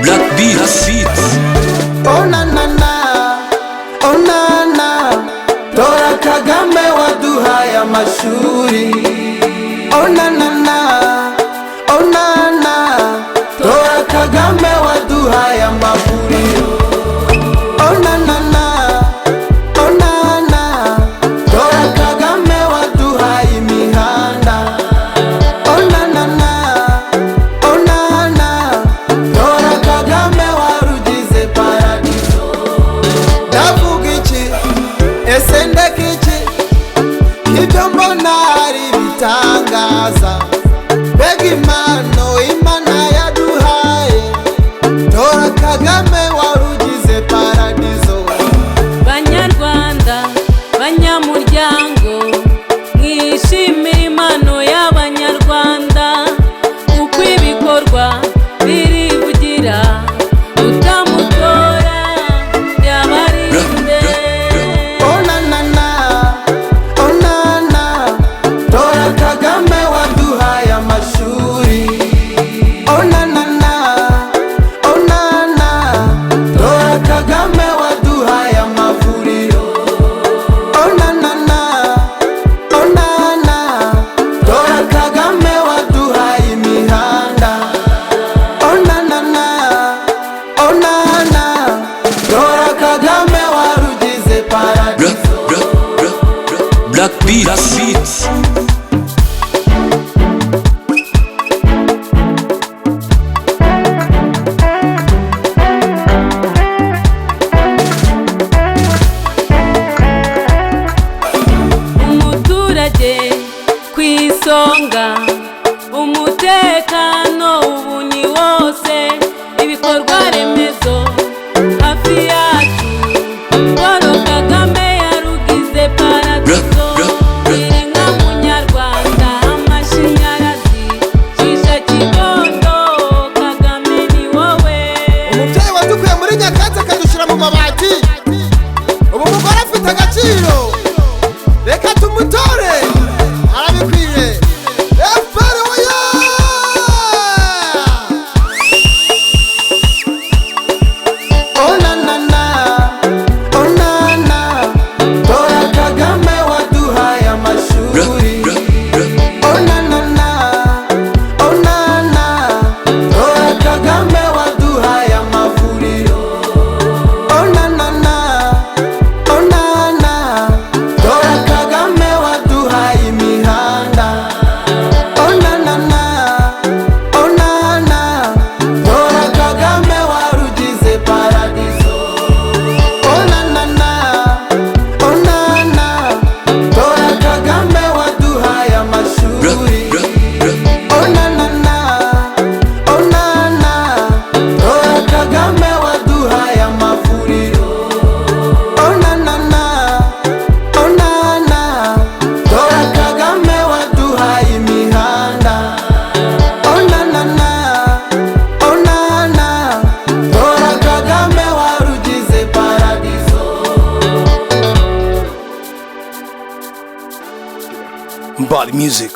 Black Beats. Oh na na na, oh na na, Tora Kagame waduhaye amashuri. Oh na na na, oh na na, Tora Kagame waduhaye amavuriro. Oh na na na, oh na na, Tora Kagame waduhaye imihanda. Oh na na na, oh na na, Tora Kagame warugize paradizo. Ndavuga iki ese ndeka iki, ibyo mbona ari bitangaza. Mbega impano Imana yaduhaye, Tora Kagame warugize paradizo. Banyarwanda, banyamuryango, mwishimire impano y'abanyarwanda, uko ibikorwa birivugira, utamutora yabarinde. Oh na na na, oh na na, Tora Kagame waduhaye amashuri. Oh na na na, oh na na, Tora Kagame waduhaye amavuriro. Oh na na na, oh na na, Tora Kagame waduhaye imihanda. Oh na na na, oh na na, Tora Kagame warugize paradizo. Black Beats. Umuturage ku isonga, umutekano ubu ni wose, ibikorwa remezo hafi yacu, Paul Kagame yarugize paradizo. Iri nka munyarwanda, amashanyarazi, shisha kibondo, Kagame ni wowe. Umubyeyi wadukuye muri nyakatsi akadushyira mu mabati, ubu umugore afite agaciro, reka tumutore arabikwiye. FPR oya! Oh na na na, oh na na, Tora Kagame waduhaye amashuri. Oh na na na, oh na na, Tora Kagame waduhaye amavuriro. Oh na na na, oh na na, Tora Kagame waduhaye imihanda. Oh na na na, oh na na, Tora Kagame warugize paradizo. Oh na na na, oh na na, Tora Kagame waduhaye amashuri. Oh na na na, oh na na, Tora Kagame waduhaye amavuriro. Oh na na na, oh na na, Tora Kagame waduhaye imihanda. Oh na na na, oh na na, Tora Kagame warugize paradizo. Body music.